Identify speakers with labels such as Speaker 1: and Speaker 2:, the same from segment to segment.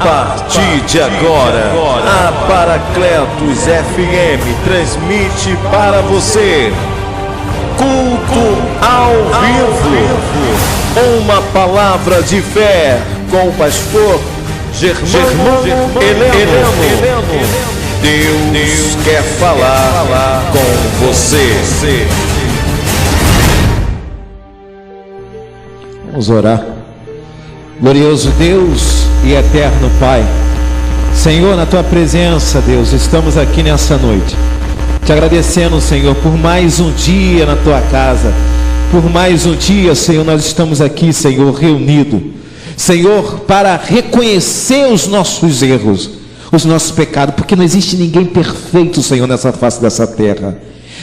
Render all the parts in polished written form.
Speaker 1: partir de agora, a Paracletos FM transmite para você culto ao vivo, uma palavra de fé com o pastor Germano Heleno. Deus quer falar com você.
Speaker 2: Vamos orar. Glorioso Deus e eterno Pai, Senhor, na Tua presença, Deus, estamos aqui nessa noite, te agradecendo, Senhor, por mais um dia na Tua casa, por mais um dia, Senhor, nós estamos aqui, Senhor, reunidos, Senhor, para reconhecer os nossos erros, os nossos pecados, porque não existe ninguém perfeito, Senhor, nessa face dessa terra.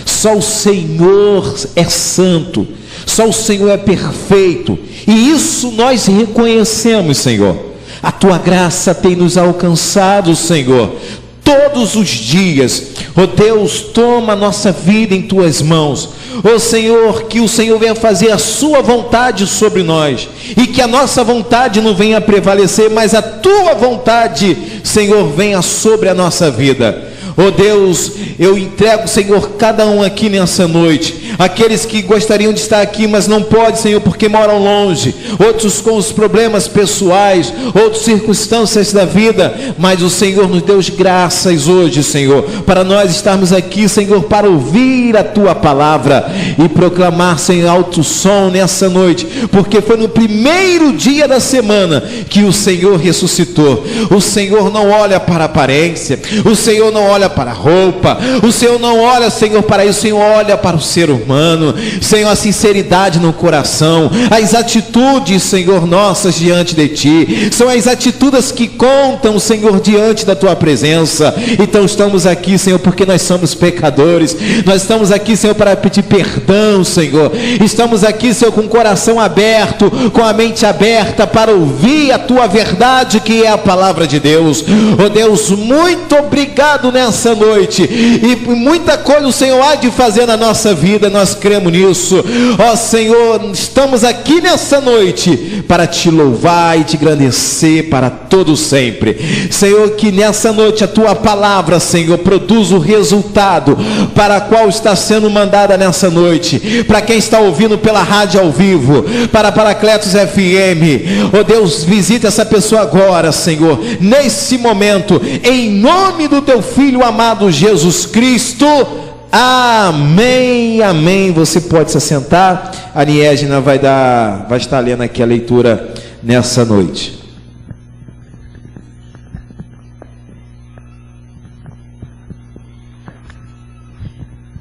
Speaker 2: Só o Senhor é santo, só o Senhor é perfeito, e isso nós reconhecemos, Senhor. A Tua graça tem nos alcançado, Senhor, todos os dias. Ó Deus, toma a nossa vida em Tuas mãos. Ó Senhor, que o Senhor venha fazer a Sua vontade sobre nós, e que a nossa vontade não venha prevalecer, mas a Tua vontade, Senhor, venha sobre a nossa vida. Ó Deus, eu entrego, Senhor, cada um aqui nessa noite, aqueles que gostariam de estar aqui, mas não podem, Senhor, porque moram longe, outros com os problemas pessoais, outras circunstâncias da vida, mas o Senhor nos deu graças hoje, Senhor, para nós estarmos aqui, Senhor, para ouvir a Tua palavra e proclamar sem alto som nessa noite, porque foi no primeiro dia da semana que o Senhor ressuscitou. O Senhor não olha para a aparência, o Senhor não olha para a roupa, o Senhor não olha, Senhor, para isso, o Senhor olha para o ser humano, Senhor, a sinceridade no coração, as atitudes, Senhor, nossas diante de Ti, são as atitudes que contam, Senhor, diante da Tua presença. Então estamos aqui, Senhor, porque nós somos pecadores, nós estamos aqui, Senhor, para pedir perdão, Senhor, estamos aqui, Senhor, com o coração aberto, com a mente aberta, para ouvir a Tua verdade, que é a palavra de Deus. Oh Deus, muito obrigado nessa noite, e muita coisa o Senhor há de fazer na nossa vida, nós cremos nisso. Ó Senhor, estamos aqui nessa noite para Te louvar e Te engrandecer para todo sempre. Senhor, que nessa noite a Tua palavra, Senhor, produza o resultado para a qual está sendo mandada nessa noite, para quem está ouvindo pela rádio ao vivo, para Paracletos FM. Ó Deus, visita essa pessoa agora, Senhor, nesse momento, em nome do Teu Filho amado Jesus Cristo. Amém, amém. Você pode se assentar. A Niégina vai estar lendo aqui a leitura nessa noite.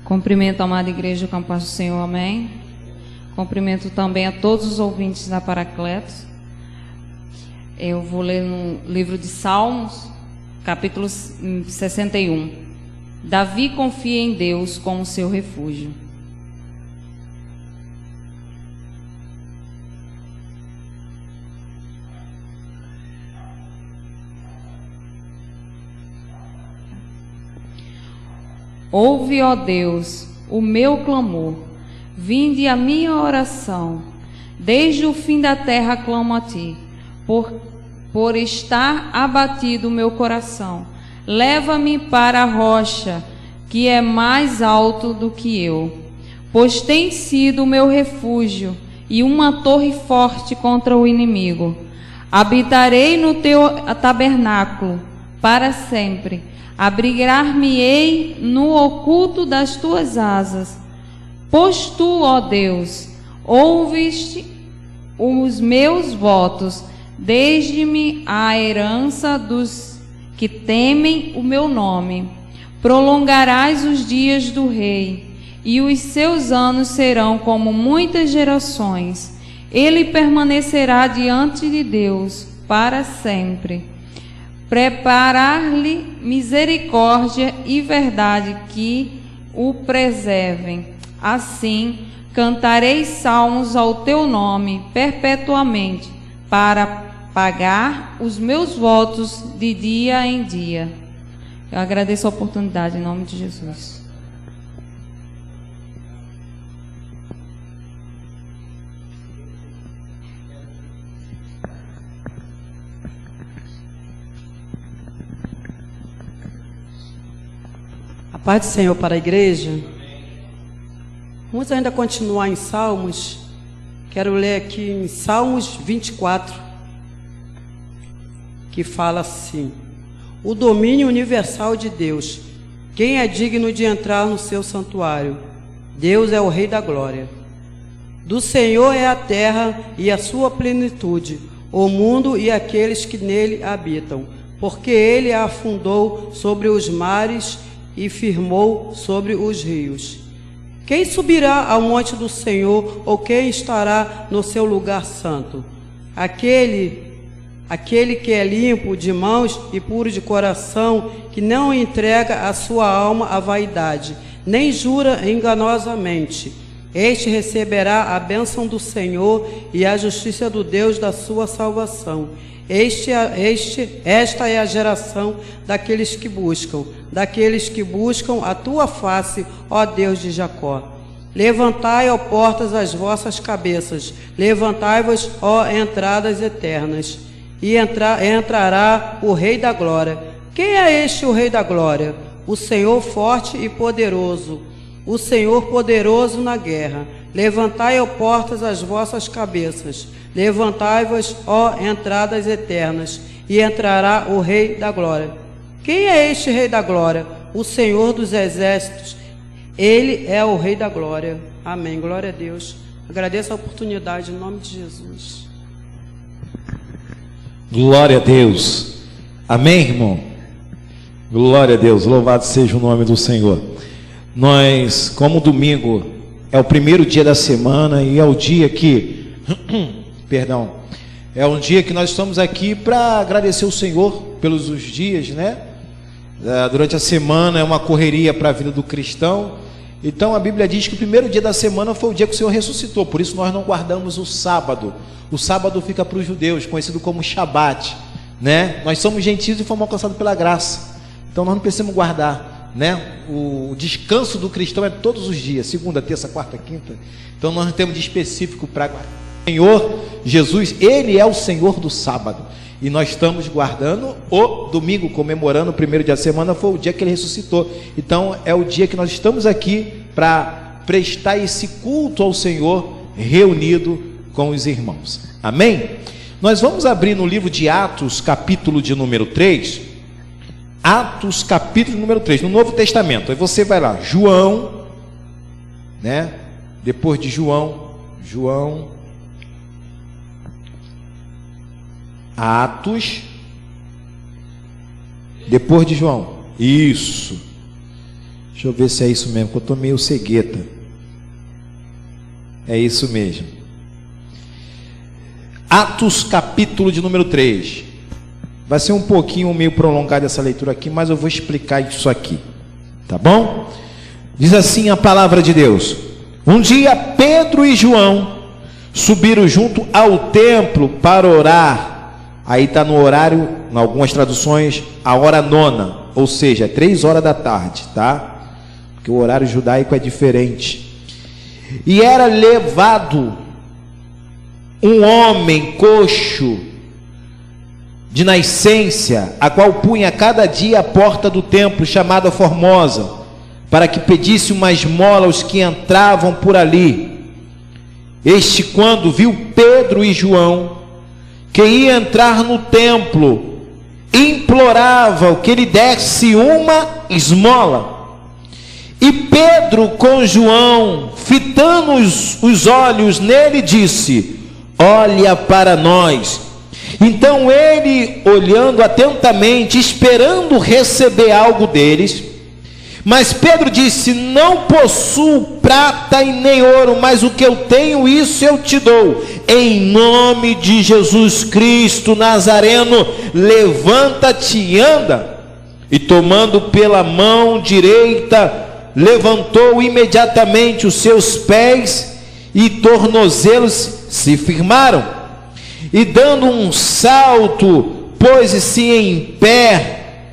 Speaker 3: Cumprimento a amada igreja, com a paz do Senhor, amém. Cumprimento também a todos os ouvintes da Paracletos. Eu vou ler no livro de Salmos, capítulo 61. Davi confia em Deus como seu refúgio. Ouve, ó Deus, o meu clamor, vinde a minha oração. Desde o fim da terra clamo a Ti, por estar abatido o meu coração. Leva-me para a rocha, que é mais alto do que eu, pois tem sido o meu refúgio e uma torre forte contra o inimigo. Habitarei no Teu tabernáculo para sempre, abrigar-me-ei no oculto das Tuas asas. Pois Tu, ó Deus, ouviste os meus votos, desde-me a herança dos que temem o meu nome. Prolongarás os dias do rei, e os seus anos serão como muitas gerações. Ele permanecerá diante de Deus para sempre. Preparar-lhe misericórdia e verdade que o preservem. Assim, cantarei salmos ao Teu nome perpetuamente, para pagar os meus votos de dia em dia. Eu agradeço a oportunidade em nome de Jesus.
Speaker 4: Paz do Senhor para a igreja. Vamos ainda continuar em Salmos. Quero ler aqui em Salmos 24, que fala assim: o domínio universal de Deus. Quem é digno de entrar no seu santuário? Deus é o Rei da glória. Do Senhor é a terra e a sua plenitude, o mundo e aqueles que nele habitam, porque ele a afundou sobre os mares e firmou sobre os rios. Quem subirá ao monte do Senhor, ou quem estará no seu lugar santo? Aquele que é limpo de mãos e puro de coração, que não entrega a sua alma à vaidade, nem jura enganosamente. Este receberá a bênção do Senhor e a justiça do Deus da sua salvação. Esta é a geração daqueles que buscam a tua face, ó Deus de Jacó. Levantai, ó portas, as vossas cabeças, levantai-vos, ó entradas eternas, e entrará o Rei da glória. Quem é este o Rei da glória? O Senhor forte e poderoso, o Senhor poderoso na guerra. Levantai, ó portas, as vossas cabeças, levantai-vos, ó entradas eternas, e entrará o Rei da glória. Quem é este Rei da glória? O Senhor dos exércitos. Ele é o Rei da glória. Amém. Glória a Deus. Agradeço a oportunidade em nome de Jesus.
Speaker 2: Glória a Deus. Amém, irmão? Glória a Deus. Louvado seja o nome do Senhor. Nós, como domingo é o primeiro dia da semana e é o dia que é um dia que nós estamos aqui para agradecer o Senhor pelos os dias, né? Durante a semana é uma correria para a vida do cristão. Então a Bíblia diz que o primeiro dia da semana foi o dia que o Senhor ressuscitou. Por isso nós não guardamos o sábado. O sábado fica para os judeus, conhecido como Shabat, né? Nós somos gentios e fomos alcançados pela graça. Então nós não precisamos guardar, né? O descanso do cristão é todos os dias, segunda, terça, quarta, quinta. Então nós não temos de específico para guardar. O Senhor Jesus, Ele é o Senhor do sábado. E nós estamos guardando o domingo, comemorando o primeiro dia da semana, foi o dia que Ele ressuscitou. Então é o dia que nós estamos aqui para prestar esse culto ao Senhor, reunido com os irmãos. Amém? Nós vamos abrir no livro de Atos, capítulo de número 3. Atos, capítulo número 3, no Novo Testamento. Aí você vai lá, João, né? Depois de João, Atos, depois de João. Isso. Deixa eu ver se é isso mesmo, que eu estou meio cegueta. É isso mesmo. Atos, capítulo de número 3. Vai ser um pouquinho meio prolongada essa leitura aqui, mas eu vou explicar isso aqui, tá bom? Diz assim a palavra de Deus: um dia Pedro e João subiram junto ao templo para orar. Aí está no horário, em algumas traduções, a hora nona, ou seja, 3 horas da tarde, tá? Porque o horário judaico é diferente. E era levado um homem coxo de nascença, a qual punha cada dia a porta do templo, chamada Formosa, para que pedisse uma esmola aos que entravam por ali. Este, quando viu Pedro e João, que ia entrar no templo, implorava que ele desse uma esmola. E Pedro, com João, fitando os olhos nele, disse: olha para nós. Então ele, olhando atentamente, esperando receber algo deles, mas Pedro disse: não possuo prata e nem ouro, mas o que eu tenho, isso eu te dou. Em nome de Jesus Cristo Nazareno, levanta-te e anda. E tomando pela mão direita, levantou imediatamente os seus pés e tornozelos se firmaram. E dando um salto, pôs-se em pé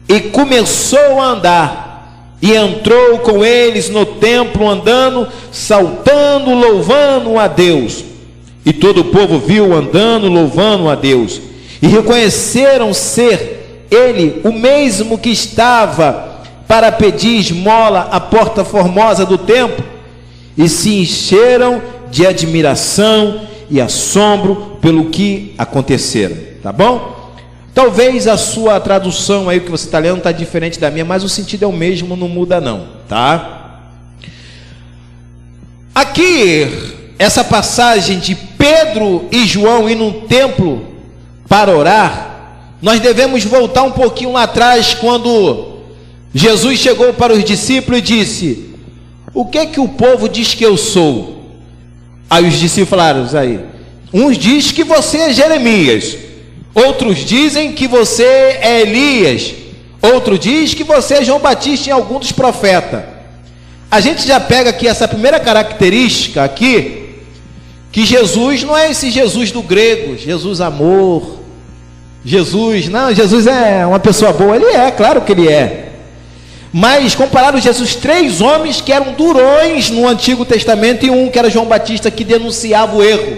Speaker 2: e começou a andar. E entrou com eles no templo, andando, saltando, louvando a Deus. E todo o povo viu andando, louvando a Deus, e reconheceram ser ele o mesmo que estava para pedir esmola à porta formosa do templo, e se encheram de admiração e assombro pelo que aconteceram. Tá bom? Talvez a sua tradução aí, o que você está lendo, está diferente da minha, mas o sentido é o mesmo, não muda não, tá? Aqui, essa passagem de Pedro e João ir num templo para orar, nós devemos voltar um pouquinho lá atrás, quando Jesus chegou para os discípulos e disse: o que é que o povo diz que eu sou? Aí os discípulos falaram, aí, uns dizem que você é Jeremias, outros dizem que você é Elias, outro diz que você é João Batista e algum dos profetas. A gente já pega aqui essa primeira característica aqui, que Jesus não é esse Jesus do grego, Jesus amor, Jesus é uma pessoa boa. Ele é, claro que ele é. Mas compararam Jesus, 3 homens que eram durões no Antigo Testamento, e um que era João Batista, que denunciava o erro.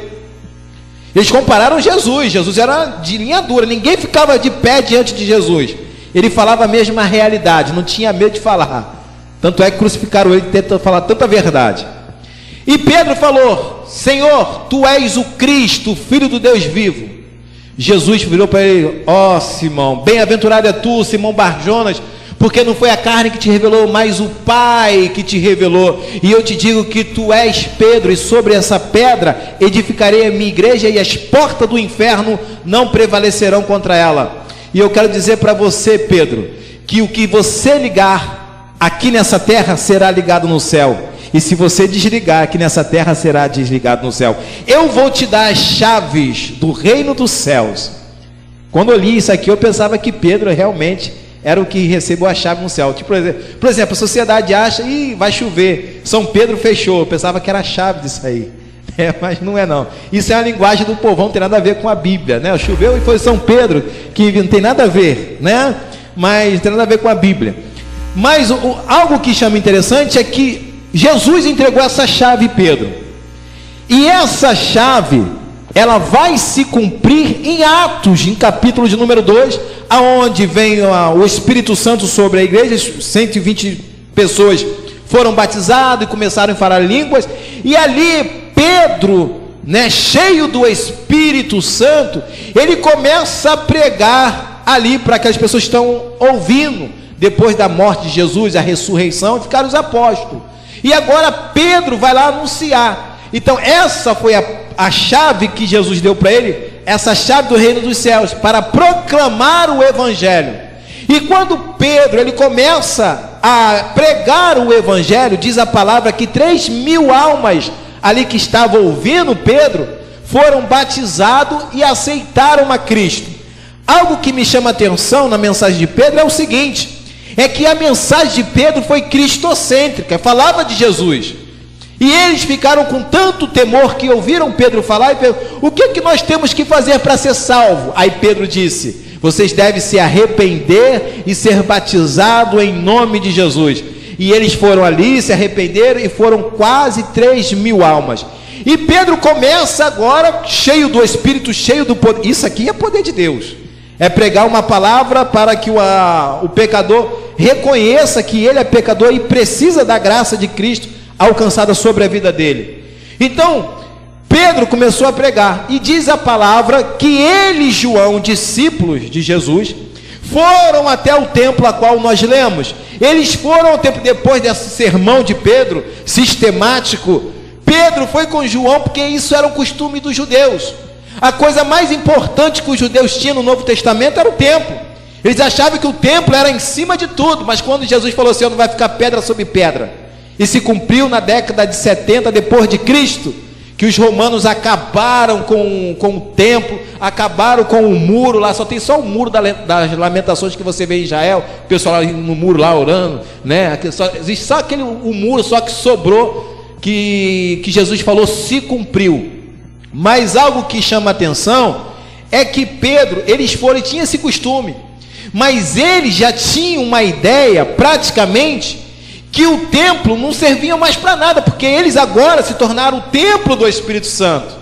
Speaker 2: Eles compararam Jesus era de linha dura, ninguém ficava de pé diante de Jesus. Ele falava a mesma realidade, não tinha medo de falar. Tanto é que crucificaram ele, tentando falar tanta verdade. E Pedro falou: Senhor, tu és o Cristo, o Filho do Deus vivo. Jesus virou para ele: ó Simão, bem-aventurado é tu, Simão Barjonas, porque não foi a carne que te revelou, mas o Pai que te revelou. E eu te digo que tu és Pedro, e sobre essa pedra edificarei a minha igreja, e as portas do inferno não prevalecerão contra ela. E eu quero dizer para você, Pedro, que o que você ligar aqui nessa terra será ligado no céu, e se você desligar aqui nessa terra será desligado no céu. Eu vou te dar as chaves do reino dos céus. Quando eu li isso aqui, eu pensava que Pedro realmente era o que recebeu a chave no céu. Tipo, por exemplo, a sociedade acha, vai chover, São Pedro fechou. Eu pensava que era a chave disso aí, mas não é não. Isso é a linguagem do povão, não tem nada a ver com a Bíblia, né? Choveu e foi São Pedro, que não tem nada a ver, né? Mas não tem nada a ver com a Bíblia. Mas algo que chama interessante é que Jesus entregou essa chave a Pedro, e essa chave, ela vai se cumprir em Atos, em capítulo de número 2, aonde vem o Espírito Santo sobre a igreja. 120 pessoas foram batizadas e começaram a falar línguas, e ali Pedro, cheio do Espírito Santo, ele começa a pregar ali para aquelas pessoas que estão ouvindo. Depois da morte de Jesus, a ressurreição, ficaram os apóstolos, e agora Pedro vai lá anunciar. Então essa foi a chave que Jesus deu para ele, essa chave do reino dos céus, para proclamar o evangelho. E quando Pedro ele começa a pregar o evangelho, diz a palavra que 3.000 almas ali que estavam ouvindo Pedro foram batizados e aceitaram a Cristo. Algo que me chama a atenção na mensagem de Pedro é o seguinte: é que a mensagem de Pedro foi cristocêntrica, falava de Jesus. E eles ficaram com tanto temor que ouviram Pedro falar e perguntaram: o que nós temos que fazer para ser salvo? Aí Pedro disse: vocês devem se arrepender e ser batizados em nome de Jesus. E eles foram ali, se arrependeram, e foram quase 3.000 almas. E Pedro começa agora, cheio do Espírito, cheio do poder. Isso aqui é poder de Deus, é pregar uma palavra para que o pecador reconheça que ele é pecador e precisa da graça de Cristo alcançada sobre a vida dele. Então Pedro começou a pregar, e diz a palavra que ele e João, discípulos de Jesus, foram até o templo a qual nós lemos. Eles foram ao templo depois desse sermão de Pedro, sistemático. Pedro foi com João, porque isso era um costume dos judeus. A coisa mais importante que os judeus tinham no Novo Testamento era o templo. Eles achavam que o templo era em cima de tudo, mas quando Jesus falou assim: não vai ficar pedra sobre pedra, e se cumpriu na década de 70 depois de Cristo, que os romanos acabaram com o templo, acabaram com o muro lá. Só o muro das lamentações que você vê em Israel, o pessoal lá no muro lá orando, né? Existe só o muro só que sobrou, que Jesus falou se cumpriu. Mas algo que chama atenção é que Pedro, eles foram e tinham esse costume, mas eles já tinham uma ideia praticamente que o templo não servia mais para nada, porque eles agora se tornaram o templo do Espírito Santo.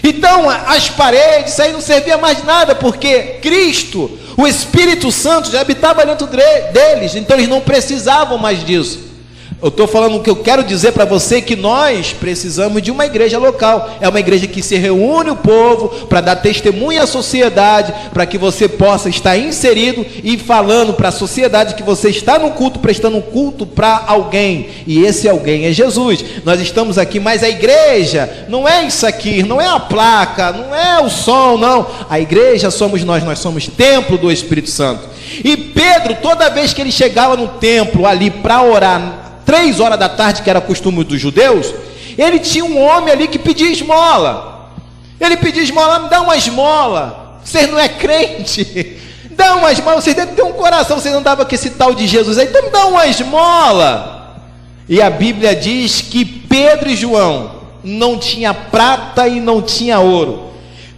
Speaker 2: Então as paredes, isso aí não servia mais de nada, porque Cristo, O Espírito Santo já habitava dentro deles, então eles não precisavam mais disso. Eu estou falando o que eu quero dizer para você, que nós precisamos de uma igreja local. É uma igreja que se reúne o povo para dar testemunho à sociedade, para que você possa estar inserido e falando para a sociedade que você está no culto, prestando um culto para alguém, e esse alguém é Jesus. Nós estamos aqui, mas a igreja não é isso aqui, não é a placa, não é o som, não. A igreja somos nós somos templo do Espírito Santo. E Pedro, toda vez que ele chegava no templo ali para orar, 3 horas da tarde, que era costume dos judeus, ele tinha um homem ali que pedia esmola. Ele pedia esmola: me dá uma esmola. Vocês não é crente? Dá uma esmola, vocês devem ter um coração, vocês não davam com esse tal de Jesus aí, então me dá uma esmola. E a Bíblia diz que Pedro e João não tinha prata e não tinha ouro.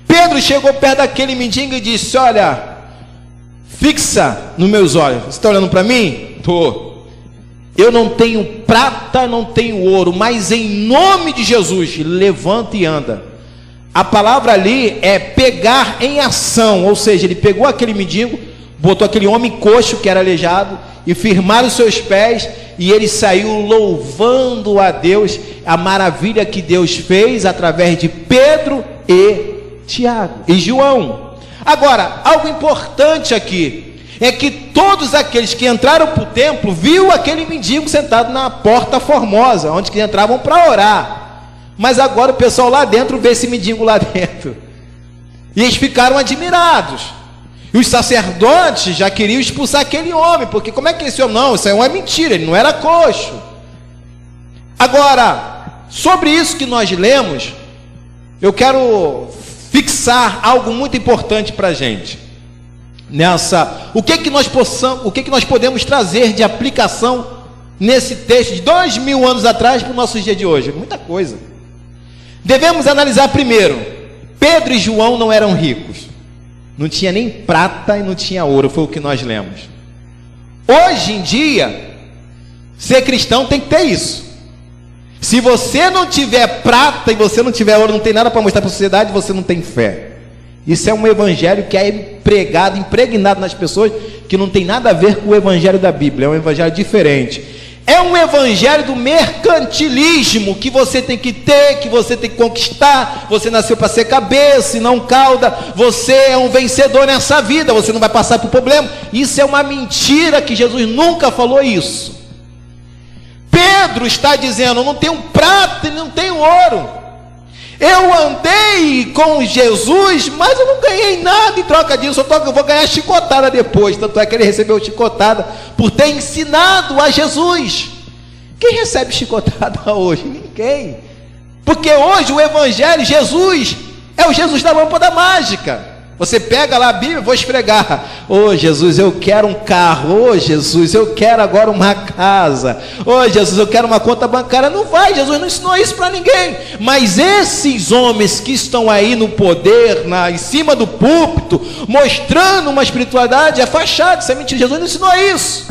Speaker 2: Pedro chegou perto daquele mendigo e disse: olha, fixa nos meus olhos. Você está olhando para mim? Estou. Eu não tenho prata, não tenho ouro, mas em nome de Jesus, levanta e anda. A palavra ali é pegar em ação, ou seja, ele pegou aquele mendigo, botou aquele homem coxo que era aleijado, e firmaram os seus pés, e ele saiu louvando a Deus, a maravilha que Deus fez através de Pedro e Tiago e João. Agora, algo importante aqui é que todos aqueles que entraram para o templo viu aquele mendigo sentado na porta formosa, onde que entravam para orar. Mas agora o pessoal lá dentro vê esse mendigo lá dentro, e eles ficaram admirados. E os sacerdotes já queriam expulsar aquele homem, porque como é que esse homem, não, isso aí é uma mentira, ele não era coxo. Agora, sobre isso que nós lemos, eu quero fixar algo muito importante para a gente. O que nós podemos trazer de aplicação nesse texto de 2000 anos atrás para o nosso dia de hoje? Muita coisa. Devemos analisar primeiro: Pedro e João não eram ricos, não tinha nem prata e não tinha ouro, foi o que nós lemos. Hoje em dia, ser cristão tem que ter isso. Se você não tiver prata e você não tiver ouro, não tem nada para mostrar para a sociedade, você não tem fé. Isso é um evangelho que é impregnado nas pessoas, que não tem nada a ver com o evangelho da Bíblia, é um evangelho diferente. É um evangelho do mercantilismo, que você tem que ter, que você tem que conquistar. Você nasceu para ser cabeça e não cauda. Você é um vencedor nessa vida, você não vai passar por problema. Isso é uma mentira, que Jesus nunca falou isso. Pedro está dizendo: eu não tenho prata e não tenho ouro. Eu andei com Jesus, mas eu não ganhei nada em troca disso. Eu vou ganhar chicotada depois. Tanto é que ele recebeu chicotada por ter ensinado a Jesus. Quem recebe chicotada hoje? Ninguém. Porque hoje o evangelho, Jesus é o Jesus da lâmpada mágica. Você pega lá a Bíblia: vou esfregar. Ô Jesus, eu quero um carro. Ô Jesus, eu quero agora uma casa. Ô Jesus, eu quero uma conta bancária. Não vai, Jesus não ensinou isso para ninguém. Mas esses homens que estão aí no poder, em cima do púlpito, mostrando uma espiritualidade, é fachada, isso é mentira. Jesus não ensinou isso.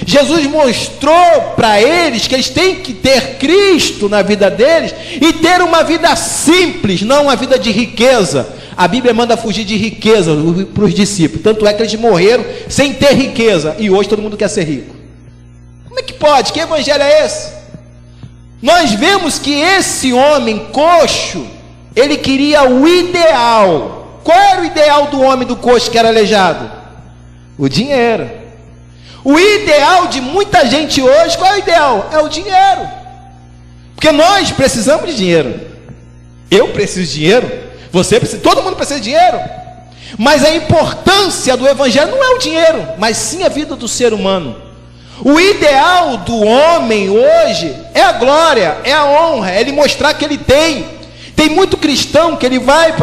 Speaker 2: Jesus mostrou para eles que eles têm que ter Cristo na vida deles e ter uma vida simples, não uma vida de riqueza. A Bíblia manda fugir de riqueza para os discípulos, tanto é que eles morreram sem ter riqueza, e hoje todo mundo quer ser rico. Como é que pode? Que evangelho é esse? Nós vemos que esse homem coxo, ele queria o ideal. Qual era o ideal do homem do coxo que era aleijado? O dinheiro. O ideal de muita gente hoje, qual é o ideal? É o dinheiro. Porque nós precisamos de dinheiro. Eu preciso de dinheiro. Você precisa, todo mundo precisa de dinheiro. Mas a importância do evangelho não é o dinheiro, mas sim a vida do ser humano. O ideal do homem hoje é a glória, é a honra, é ele mostrar que ele tem. Tem muito cristão que ele vai,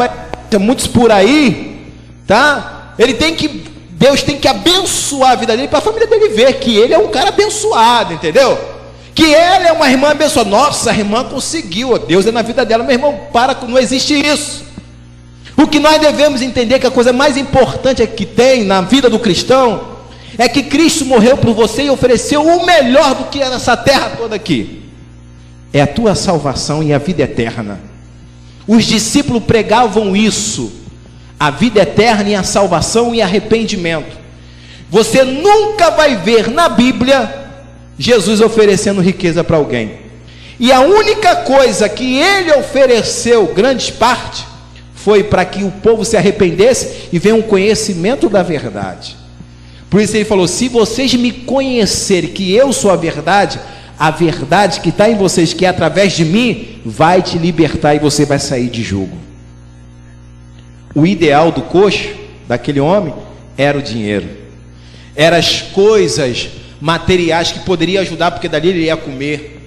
Speaker 2: tem muitos por aí, tá? Deus tem que abençoar a vida dele, para a família dele ver que ele é um cara abençoado, entendeu? Que ela é uma irmã abençoada. Nossa, a irmã conseguiu, Deus é na vida dela. Meu irmão, não existe isso. O que nós devemos entender, que a coisa mais importante que tem na vida do cristão, é que Cristo morreu por você e ofereceu o melhor do que é nessa terra toda aqui. É a tua salvação e a vida eterna. Os discípulos pregavam isso. a vida eterna e a salvação e arrependimento. Você nunca vai ver na Bíblia Jesus oferecendo riqueza para alguém. E a única coisa que ele ofereceu, grande parte, foi para que o povo se arrependesse e venha um conhecimento da verdade. Por isso ele falou: se vocês me conhecerem que eu sou a verdade que está em vocês, que é através de mim, vai te libertar e você vai sair de jugo. O ideal do coxo, daquele homem, era o dinheiro, eram as coisas materiais que poderiam ajudar, porque dali ele ia comer.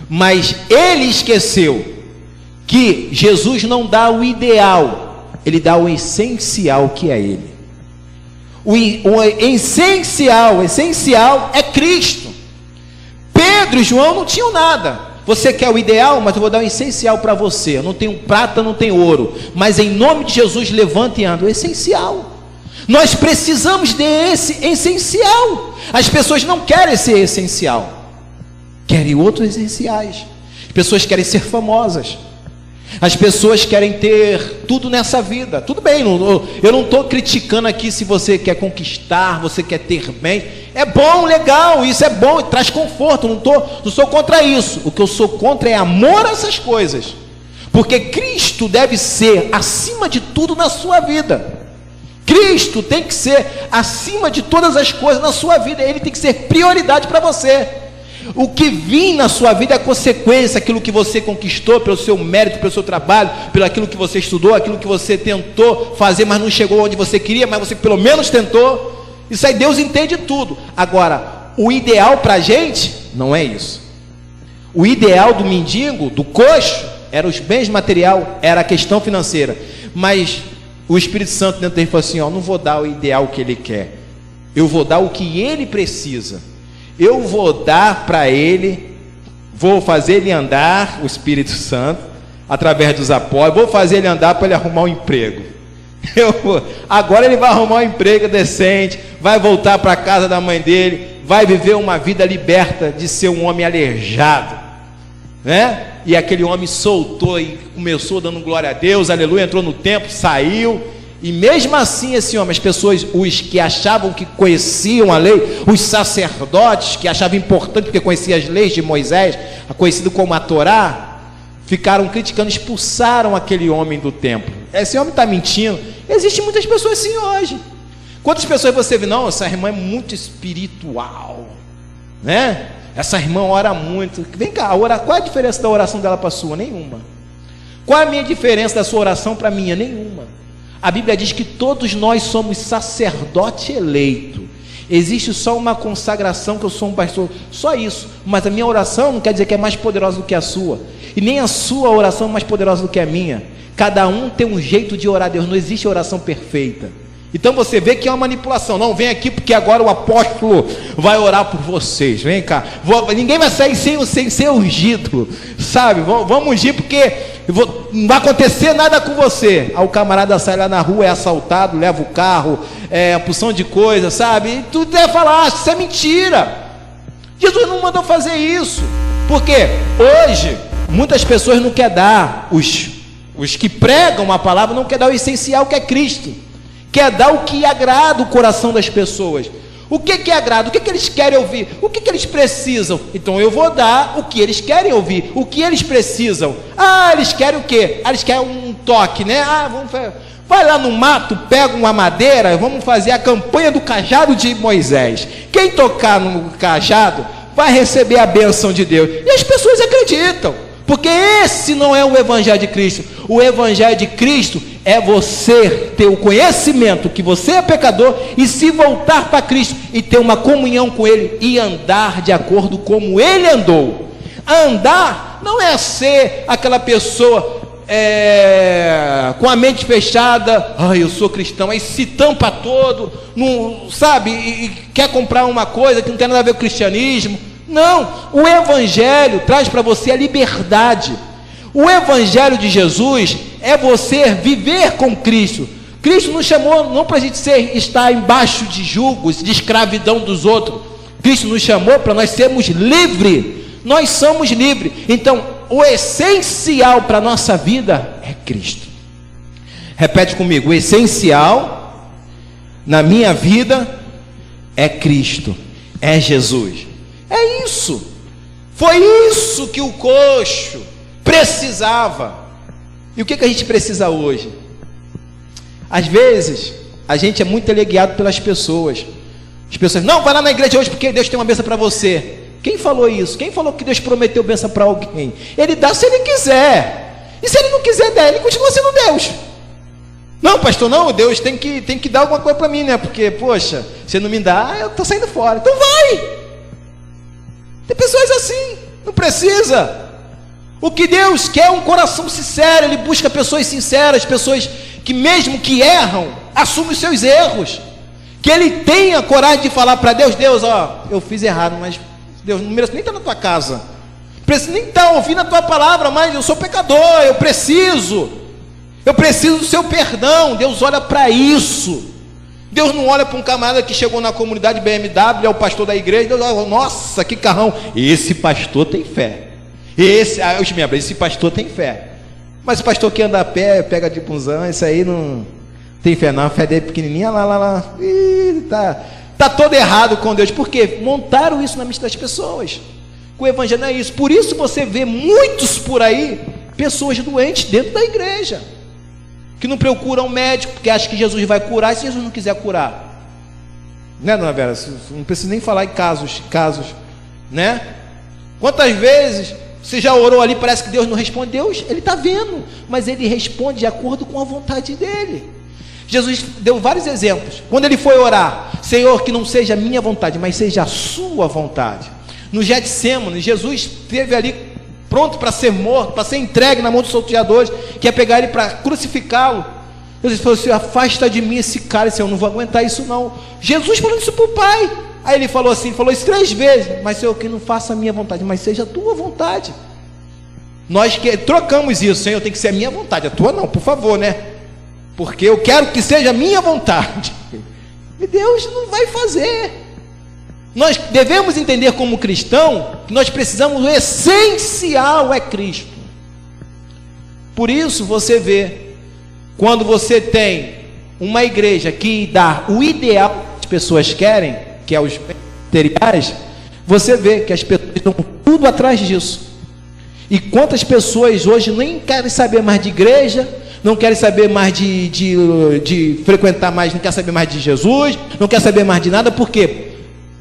Speaker 2: Mas ele esqueceu que Jesus não dá o ideal, ele dá o essencial, que é ele. O essencial é Cristo. Pedro e João não tinham nada. Você quer o ideal, mas eu vou dar o essencial para você. Eu não tenho prata, não tenho ouro, mas em nome de Jesus levanta e anda. O essencial. Nós precisamos desse essencial. As pessoas não querem esse essencial, querem outros essenciais. As pessoas querem ser famosas, as pessoas querem ter tudo nessa vida. Tudo bem, eu não estou criticando aqui se você quer conquistar, você quer ter bem. É bom, legal, isso é bom, traz conforto, não sou contra isso. O que eu sou contra é amor a essas coisas, porque Cristo deve ser acima de tudo na sua vida. Cristo tem que ser acima de todas as coisas na sua vida, ele tem que ser prioridade para você. O que vir na sua vida é consequência, aquilo que você conquistou pelo seu mérito, pelo seu trabalho, pelo aquilo que você estudou, aquilo que você tentou fazer, mas não chegou onde você queria, mas você pelo menos tentou. Isso aí Deus entende tudo. Agora, o ideal para a gente não é isso. O ideal do mendigo, do coxo, era os bens material, era a questão financeira. Mas o Espírito Santo dentro dele falou assim: ó, não vou dar o ideal que ele quer, eu vou dar o que ele precisa. Eu vou dar para ele, vou fazer ele andar, o Espírito Santo, através dos apóstolos, vou fazer ele andar para ele arrumar um emprego. Agora ele vai arrumar um emprego decente, vai voltar para a casa da mãe dele, vai viver uma vida liberta de ser um homem aleijado, né? E aquele homem soltou e começou dando glória a Deus, aleluia, entrou no templo, saiu. E mesmo assim esse homem, as pessoas, os que achavam que conheciam a lei, os sacerdotes que achavam importante porque conheciam as leis de Moisés, conhecido como a Torá, ficaram criticando, expulsaram aquele homem do templo. Esse homem está mentindo. Existem muitas pessoas assim hoje. Quantas pessoas você vê? Não, essa irmã é muito espiritual, né? Essa irmã ora muito. Vem cá, qual é a diferença da oração dela para a sua? Nenhuma. Qual é a minha diferença da sua oração para a minha? Nenhuma. A Bíblia diz que todos nós somos sacerdote eleito. Existe só uma consagração, que eu sou um pastor, só isso. Mas a minha oração não quer dizer que é mais poderosa do que a sua, e nem a sua oração é mais poderosa do que a minha. Cada um tem um jeito de orar a Deus, não existe oração perfeita. Então você vê que é uma manipulação. Não, vem aqui porque agora o apóstolo vai orar por vocês. Vem cá, ninguém vai sair sem ser ungido, sabe? Vamos ungir porque não vai acontecer nada com você. Aí o camarada sai lá na rua, é assaltado, leva o carro, a porção de coisas, sabe? E tu deve falar: isso é mentira. Jesus não mandou fazer isso. Porque hoje muitas pessoas não querem dar, os que pregam a palavra não querem dar o essencial, que é Cristo. Quer dar o que agrada o coração das pessoas. O que agrada? O que eles querem ouvir? O que eles precisam? Então eu vou dar o que eles querem ouvir, o que eles precisam. Eles querem o quê? Eles querem um toque, né? Vai lá no mato, pega uma madeira, vamos fazer a campanha do cajado de Moisés. Quem tocar no cajado vai receber a bênção de Deus. E as pessoas acreditam, porque esse não é o Evangelho de Cristo. O Evangelho de Cristo é você ter o conhecimento que você é pecador e se voltar para Cristo e ter uma comunhão com Ele e andar de acordo como Ele andou. Andar não é ser aquela pessoa com a mente fechada, eu sou cristão, aí se tampa todo, não, sabe, e quer comprar uma coisa que não tem nada a ver com o cristianismo. Não, o Evangelho traz para você a liberdade. O Evangelho de Jesus é você viver com Cristo. Cristo nos chamou não para a gente estar embaixo de julgos, de escravidão dos outros. Cristo nos chamou para nós sermos livres. Nós somos livres. Então, o essencial para a nossa vida é Cristo. Repete comigo: o essencial na minha vida é Cristo, é Jesus. É isso. Foi isso que o coxo precisava. E o que a gente precisa hoje? Às vezes a gente é muito teleguiado pelas pessoas. As pessoas: não, vai lá na igreja hoje porque Deus tem uma bênção para você. Quem falou isso? Quem falou que Deus prometeu bênção para alguém? Ele dá se ele quiser. E se ele não quiser dar, ele continua sendo Deus. Não, pastor, não, Deus tem que dar alguma coisa para mim, né? Porque, poxa, se não me dá, eu estou saindo fora. Então vai. Tem pessoas assim, não precisa. O que Deus quer é um coração sincero. Ele busca pessoas sinceras, pessoas que mesmo que erram, assumem os seus erros. Que ele tenha coragem de falar para Deus: Deus, ó, eu fiz errado, mas Deus, não mereço nem estar na tua casa, preciso nem estar ouvindo a tua palavra, mas eu sou pecador, eu preciso do seu perdão. Deus olha para isso. Deus não olha para um camarada que chegou na comunidade BMW, é o pastor da igreja. Deus olha: nossa, que carrão, esse pastor tem fé. Esse pastor tem fé. Mas o pastor que anda a pé, pega de punzão, isso aí não tem fé não. A fé dele é pequenininha, lá. Ih, tá todo errado com Deus. Por quê? Montaram isso na mente das pessoas. O evangelho não é isso. Por isso você vê muitos por aí, pessoas doentes dentro da igreja, que não procuram médico, porque acham que Jesus vai curar, e se Jesus não quiser curar, né, dona Vera? Não precisa nem falar em casos, né? Quantas vezes você já orou ali, parece que Deus não responde? Deus, ele está vendo, mas ele responde de acordo com a vontade dele. Jesus deu vários exemplos. Quando ele foi orar: Senhor, que não seja a minha vontade, mas seja a sua vontade. No Getsêmani, Jesus esteve ali pronto para ser morto, para ser entregue na mão dos salteadores, que ia pegar ele para crucificá-lo. Jesus falou assim: afasta de mim esse cálice, eu não vou aguentar isso não. Jesus falando isso para o Pai. Aí ele falou assim, falou isso 3 vezes: mas Senhor, que não faça a minha vontade, mas seja a tua vontade. Nós trocamos isso: Senhor, tem que ser a minha vontade, a tua não, por favor, né? Porque eu quero que seja a minha vontade. E Deus não vai fazer. Nós devemos entender como cristão que nós precisamos, o essencial é Cristo. Por isso você vê, quando você tem uma igreja que dá o ideal que as pessoas querem, que é os materiais, você vê que as pessoas estão tudo atrás disso. E quantas pessoas hoje nem querem saber mais de igreja, não querem saber mais de frequentar mais, não querem saber mais de Jesus, não querem saber mais de nada, porque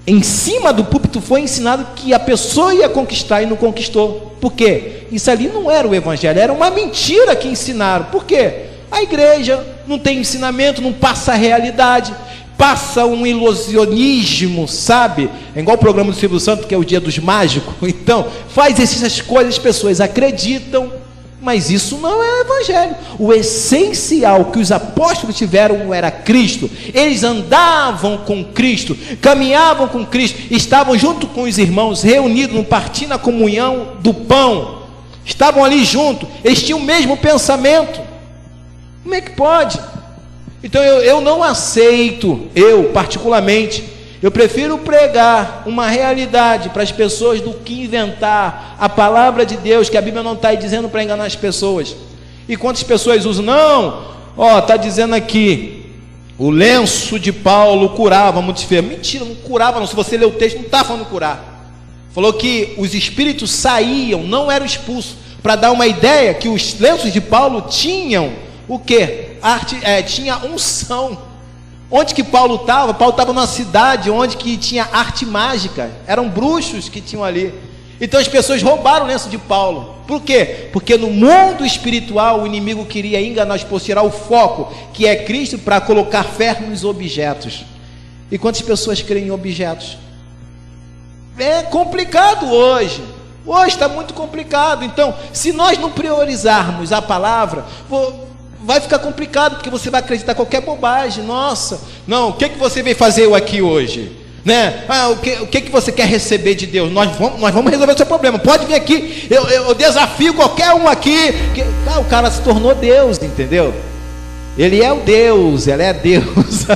Speaker 2: em cima do púlpito foi ensinado que a pessoa ia conquistar e não conquistou. Por quê? Isso ali não era o evangelho, era uma mentira que ensinaram. Por quê? A igreja não tem ensinamento, não passa a realidade, passa um ilusionismo, sabe? É igual o programa do Silvio Santos, que é o Dia dos Mágicos. Então, faz essas coisas, as pessoas acreditam, mas isso não é evangelho. O essencial que os apóstolos tiveram era Cristo. Eles andavam com Cristo, caminhavam com Cristo, estavam junto com os irmãos, reunidos no partir na comunhão do pão, estavam ali junto, eles tinham o mesmo pensamento. Como é que pode? Então eu não aceito, eu particularmente, eu prefiro pregar uma realidade para as pessoas do que inventar a palavra de Deus, que a Bíblia não está aí dizendo para enganar as pessoas. E quantas pessoas usam? Não, está dizendo aqui, o lenço de Paulo curava muitos enfermos. Mentira, não curava não, se você ler o texto, não está falando curar. Falou que os espíritos saíam, não eram expulsos, para dar uma ideia que os lenços de Paulo tinham o quê? Tinha unção. Onde que Paulo estava? Paulo estava numa cidade onde que tinha arte mágica, eram bruxos que tinham ali. Então as pessoas roubaram o lenço de Paulo. Por quê? Porque no mundo espiritual o inimigo queria enganar, tirar o foco, que é Cristo, para colocar fé nos objetos. E quantas pessoas creem em objetos? É complicado hoje. Hoje está muito complicado. Então, se nós não priorizarmos a palavra, vai ficar complicado, porque você vai acreditar em qualquer bobagem. Nossa, não, o que você veio fazer aqui hoje? Né? O que você quer receber de Deus? Nós vamos resolver o seu problema. Pode vir aqui, eu desafio qualquer um aqui. O cara se tornou Deus, entendeu? Ele é o Deus, ele é Deus.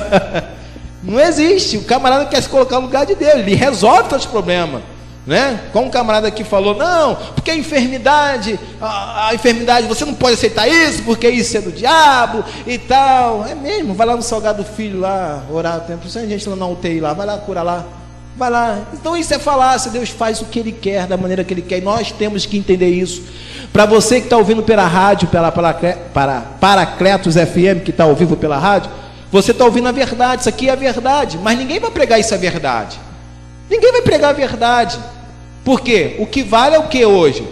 Speaker 2: Não existe. O camarada quer se colocar no lugar de Deus, ele resolve todos os problemas. né? Como um camarada aqui falou, não, porque a enfermidade, você não pode aceitar isso, porque isso é do diabo e tal. É mesmo, vai lá no Salgado Filho lá, orar, tem gente lá na UTI lá, vai lá curar lá, vai lá. Então isso é falácia, Deus faz o que Ele quer, da maneira que Ele quer, e nós temos que entender isso. Para você que está ouvindo pela rádio, para Paracletos FM, que está ao vivo pela rádio, você está ouvindo a verdade, isso aqui é a verdade, mas ninguém vai pregar isso é verdade. Ninguém vai pregar a verdade. Por quê? O que vale é o que hoje?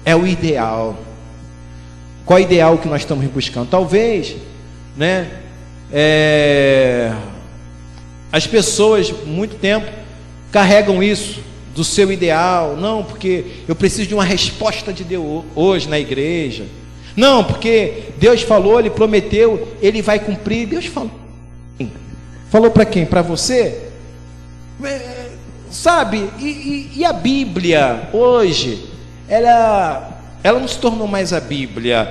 Speaker 2: É o ideal. Qual é o ideal que nós estamos buscando? Talvez, né? As pessoas, muito tempo, carregam isso do seu ideal. Não, porque eu preciso de uma resposta de Deus hoje na igreja. Não, porque Deus falou, Ele prometeu, Ele vai cumprir. Deus falou. Falou para quem? Para você? Sabe, e a Bíblia hoje, ela não se tornou mais a Bíblia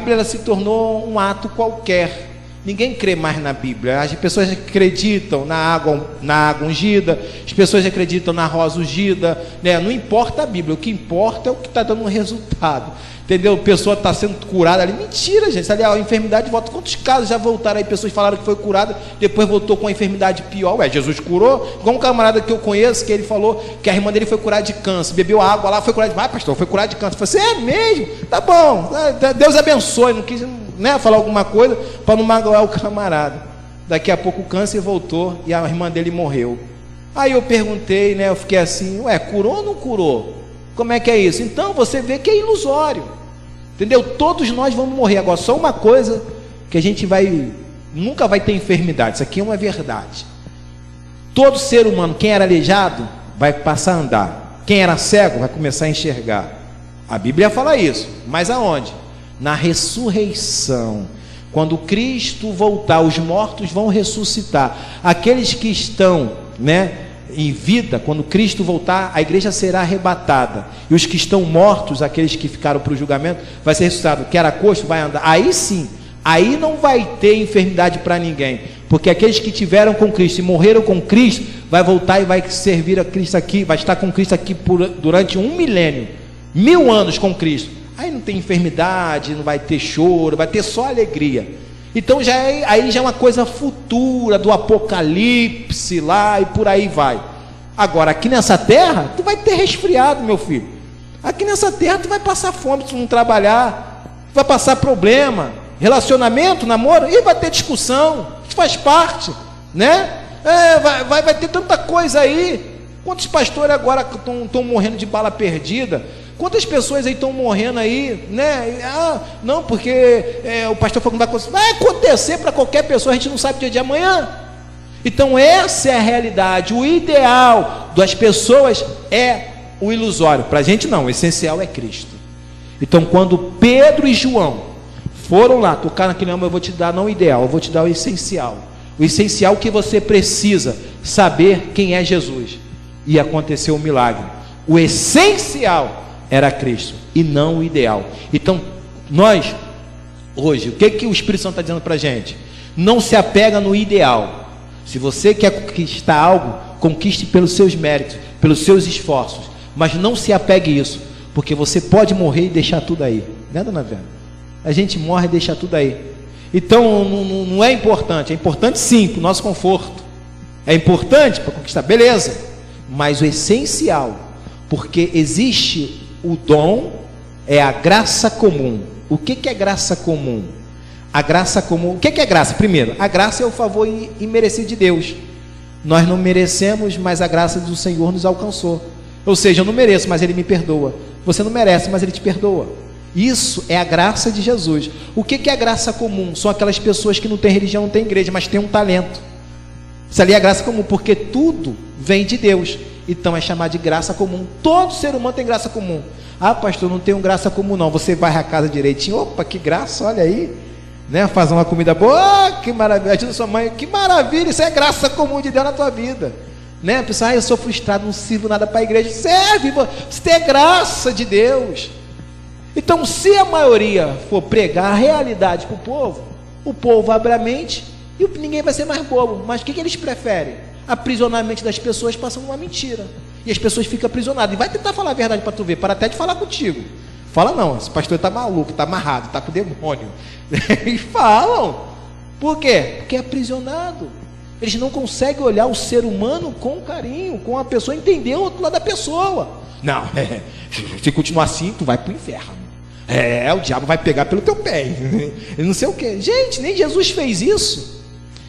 Speaker 2: ela se tornou um ato qualquer. Ninguém crê mais na Bíblia. As pessoas acreditam na água ungida, as pessoas acreditam na rosa ungida, né? Não importa a Bíblia, o que importa é o que está dando um resultado, entendeu? A pessoa está sendo curada ali, mentira, gente, ali a enfermidade volta. Quantos casos já voltaram aí, pessoas falaram que foi curada, depois voltou com a enfermidade pior? Jesus curou, igual um camarada que eu conheço, que ele falou que a irmã dele foi curada de câncer, bebeu água lá, foi curada de... pastor, foi curada de câncer. Eu falei, é mesmo? Tá bom, Deus abençoe, não quis, né, falar alguma coisa para não magoar o camarada. Daqui a pouco o câncer voltou e a irmã dele morreu. Aí eu perguntei, né, eu fiquei assim, curou ou não curou? Como é que é isso? Então você vê que é ilusório, entendeu? Todos nós vamos morrer. Agora, só uma coisa que a gente nunca vai ter enfermidade. Isso aqui é uma verdade. Todo ser humano, quem era aleijado, vai passar a andar. Quem era cego, vai começar a enxergar. A Bíblia fala isso. Mas aonde? Na ressurreição. Quando Cristo voltar, os mortos vão ressuscitar. Aqueles que estão, né, em vida, quando Cristo voltar, a igreja será arrebatada, e os que estão mortos, aqueles que ficaram para o julgamento, vai ser ressuscitado. Que era coxo, vai andar. Aí sim, aí não vai ter enfermidade para ninguém, porque aqueles que tiveram com Cristo e morreram com Cristo, vai voltar e vai servir a Cristo aqui, vai estar com Cristo aqui durante 1 milênio, 1000 anos com Cristo. Aí não tem enfermidade, não vai ter choro, vai ter só alegria. Então aí já é uma coisa futura, do Apocalipse lá, e por aí vai. Agora, aqui nessa terra, tu vai ter resfriado, meu filho. Aqui nessa terra tu vai passar fome, se tu não trabalhar, vai passar problema, relacionamento, namoro, e vai ter discussão, isso faz parte, né? Vai ter tanta coisa aí. Quantos pastores agora estão morrendo de bala perdida? Quantas pessoas aí estão morrendo aí, né? Não, porque o pastor falou que não vai acontecer. Vai acontecer para qualquer pessoa, a gente não sabe o dia de amanhã. Então essa é a realidade. O ideal das pessoas é o ilusório. Para a gente não, o essencial é Cristo. Então quando Pedro e João foram lá tocar naquele homem, eu vou te dar não o ideal, eu vou te dar o essencial. O essencial que você precisa saber quem é Jesus. E aconteceu um milagre. O essencial era Cristo e não o ideal. Então nós hoje, o que o Espírito Santo está dizendo para a gente? Não se apega no ideal. Se você quer conquistar algo, conquiste pelos seus méritos, pelos seus esforços, mas não se apegue a isso, porque você pode morrer e deixar tudo aí, né, dona Vera? A gente morre e deixa tudo aí. Então não é importante. É importante sim para o nosso conforto, é importante para conquistar, beleza, mas o essencial, porque existe o dom, é a graça comum. O que é graça comum? A graça comum, o que é graça? Primeiro, a graça é o favor imerecido de Deus. Nós não merecemos, mas a graça do Senhor nos alcançou. Ou seja, eu não mereço, mas Ele me perdoa. Você não merece, mas Ele te perdoa. Isso é a graça de Jesus. O que é a graça comum? São aquelas pessoas que não têm religião, não têm igreja, mas têm um talento. Isso ali é a graça comum, porque tudo vem de Deus. Então é chamado de graça comum. Todo ser humano tem graça comum. Pastor, não tenho graça comum não. Você vai à casa direitinho, opa, que graça, olha aí, né? Faz uma comida boa, que maravilha, ajuda sua mãe, que maravilha, isso é graça comum de Deus na tua vida, né? Pessoal, eu sou frustrado, não sirvo nada para a igreja. Serve, você tem graça de Deus. Então, se a maioria for pregar a realidade para o povo abre a mente e ninguém vai ser mais bobo. Mas o que eles preferem? Aprisionamento das pessoas passando uma mentira. E as pessoas ficam aprisionadas. E vai tentar falar a verdade para tu ver, para até de falar contigo. Fala não, esse pastor está maluco, está amarrado, está com o demônio. Eles falam. Por quê? Porque é aprisionado. Eles não conseguem olhar o ser humano com carinho, com a pessoa, entender o outro lado da pessoa. Não, se continuar assim, tu vai para o inferno. O diabo vai pegar pelo teu pé. Não sei o quê. Gente, nem Jesus fez isso.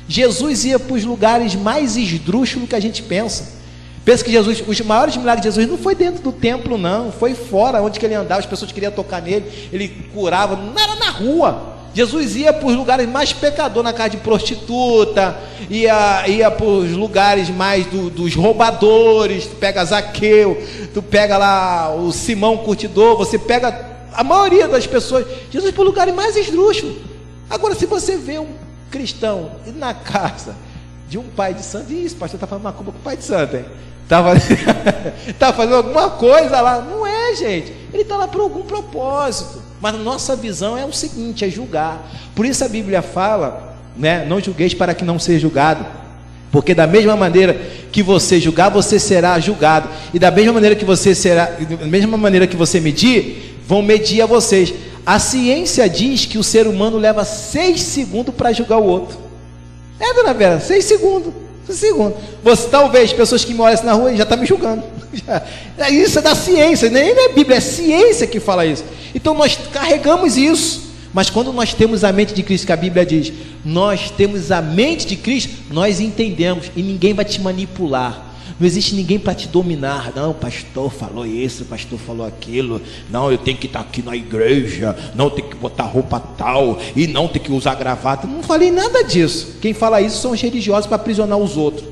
Speaker 2: Jesus ia para os lugares mais esdrúxulos que a gente pensa. Pensa que Jesus, os maiores milagres de Jesus não foi dentro do templo, não. Foi fora, onde que ele andava, as pessoas queriam tocar nele, ele curava, não era na rua. Jesus ia para os lugares mais pecadores, na casa de prostituta, ia para os lugares mais dos roubadores. Tu pega Zaqueu, tu pega lá o Simão Curtidor, você pega a maioria das pessoas. Jesus ia para os lugares mais esdrúxulos. Agora, se você vê um cristão na casa de um pai de santo, isso, pastor está falando macumba com o pai de santo, hein? Está fazendo alguma coisa lá. Não é, gente. Ele está lá por algum propósito. Mas a nossa visão é o seguinte, é julgar. Por isso a Bíblia fala, né, não julgueis para que não seja julgado. Porque da mesma maneira que você julgar, você será julgado. E da mesma maneira que você medir, vão medir a vocês. A ciência diz que o ser humano leva 6 segundos para julgar o outro. Dona Vera, 6 segundos. Você, talvez, pessoas que me olham assim na rua já estão me julgando. Isso é da ciência, nem é Bíblia, é ciência que fala isso. Então nós carregamos isso. Mas quando nós temos a mente de Cristo, que a Bíblia diz, nós temos a mente de Cristo, nós entendemos, e ninguém vai te manipular. Não existe ninguém para te dominar. Não, o pastor falou isso, o pastor falou aquilo. Não, eu tenho que estar aqui na igreja. Não, tem que botar roupa tal. E não tem que usar gravata. Não falei nada disso. Quem fala isso são os religiosos para aprisionar os outros.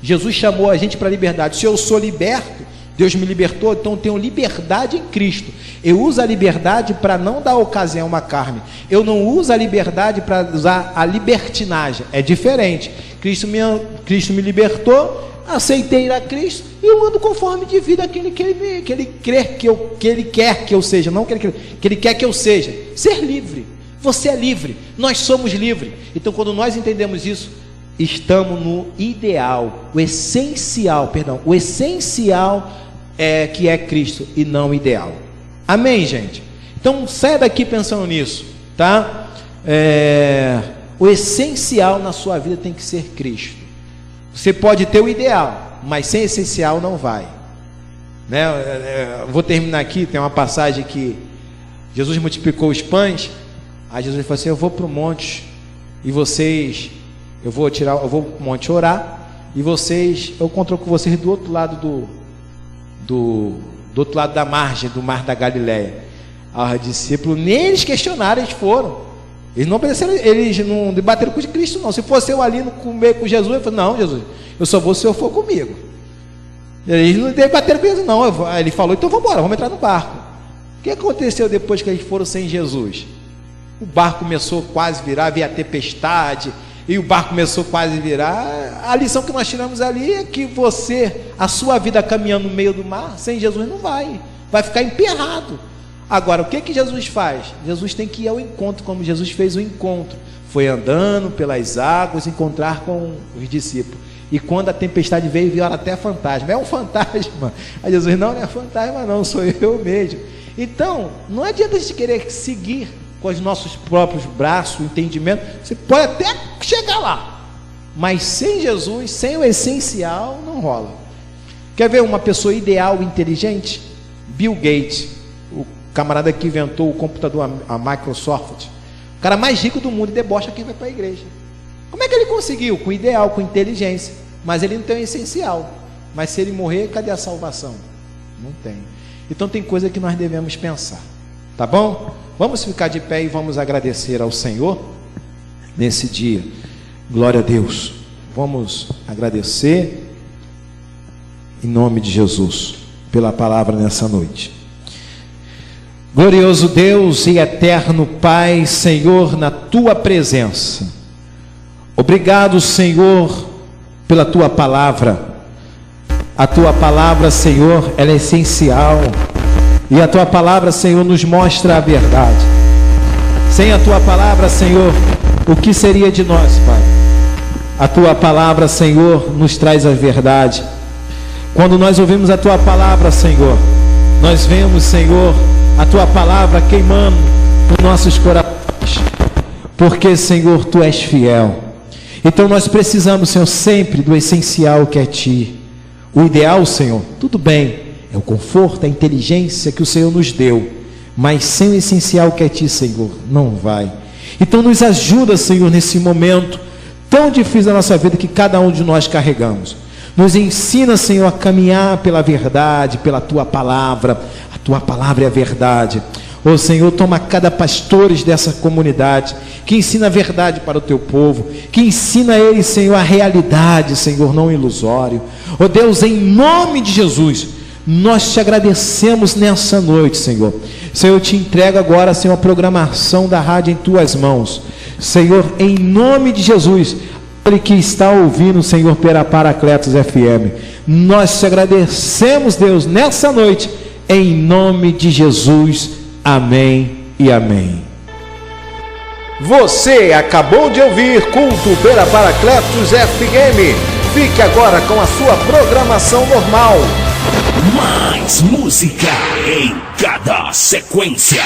Speaker 2: Jesus chamou a gente para a liberdade. Se eu sou liberto, Deus me libertou, então eu tenho liberdade em Cristo. Eu uso a liberdade para não dar ocasião a uma carne. Eu não uso a liberdade para usar a libertinagem. É diferente. Cristo me libertou, aceitei a Cristo e eu ando conforme de vida aquele que ele quer que eu seja, não que ele quer que eu seja. Ser livre. Você é livre. Nós somos livres. Então, quando nós entendemos isso, estamos no ideal, o essencial que é Cristo e não o ideal. Amém, gente? Então saia daqui pensando nisso, tá? O essencial na sua vida tem que ser Cristo. Você pode ter o ideal, mas sem essencial não vai, né? Vou terminar aqui. Tem uma passagem que Jesus multiplicou os pães. Aí Jesus falou assim: eu vou para o monte e vocês, eu vou para o monte orar, e vocês, eu encontro com vocês do outro lado do outro lado da margem do mar da Galileia. Os discípulos nem eles questionaram, eles foram. Eles não obedeceram, eles não debateram com Cristo, não. Se fosse eu ali no comer com Jesus, eu falei: não, Jesus, eu só vou se eu for comigo. Eles não debateram com Jesus, não. Ele falou: então vamos embora, vamos entrar no barco. O que aconteceu depois que eles foram sem Jesus? O barco começou quase a virar, veio a tempestade, e o barco começou quase a virar. A lição que nós tiramos ali é que a sua vida caminhando no meio do mar, sem Jesus não vai ficar emperrado. Agora, o que Jesus faz? Jesus tem que ir ao encontro, como Jesus fez o encontro. Foi andando pelas águas, encontrar com os discípulos. E quando a tempestade veio, viu até fantasma. É um fantasma. Aí Jesus: não é fantasma não, sou eu mesmo. Então, não adianta a gente querer seguir com os nossos próprios braços, entendimento. Você pode até chegar lá, mas sem Jesus, sem o essencial, não rola. Quer ver uma pessoa ideal, inteligente? Bill Gates, o camarada que inventou o computador, a Microsoft, o cara mais rico do mundo, e debocha quem vai para a igreja. Como é que ele conseguiu? Com ideal, com inteligência. Mas ele não tem o essencial. Mas se ele morrer, cadê a salvação? Não tem. Então tem coisa que nós devemos pensar, tá bom? Vamos ficar de pé e vamos agradecer ao Senhor nesse dia. Glória a Deus. Vamos agradecer em nome de Jesus pela palavra nessa noite. Glorioso Deus e eterno Pai, Senhor, na tua presença. Obrigado, Senhor, pela tua palavra. A tua palavra, Senhor, ela é essencial. E a tua palavra, Senhor, nos mostra a verdade. Sem a tua palavra, Senhor, o que seria de nós, Pai? A tua palavra, Senhor, nos traz a verdade. Quando nós ouvimos a Tua palavra, Senhor, nós vemos, Senhor, a Tua palavra queimando nos nossos corações, porque, Senhor, Tu és fiel. Então nós precisamos, Senhor, sempre do essencial que é Ti. O ideal, Senhor, tudo bem, é o conforto, a inteligência que o Senhor nos deu, mas sem o essencial que é Ti, Senhor, não vai. Então nos ajuda, Senhor, nesse momento tão difícil da nossa vida que cada um de nós carregamos. Nos ensina, Senhor, a caminhar pela verdade, pela Tua palavra. A Tua palavra é a verdade. Ô Senhor, toma cada pastor dessa comunidade, que ensina a verdade para o Teu povo, que ensina a eles, Senhor, a realidade, Senhor, não ilusório. Ô Deus, em nome de Jesus, nós Te agradecemos nessa noite, Senhor. Senhor, eu Te entrego agora, Senhor, a programação da rádio em Tuas mãos. Senhor, em nome de Jesus, ele que está ouvindo, Senhor, pela Paracletos FM, nós Te agradecemos, Deus, nessa noite, em nome de Jesus. Amém e amém.
Speaker 1: Você acabou de ouvir Culto pela Paracletos FM. Fique agora com a sua programação normal.
Speaker 5: Mais música em cada sequência.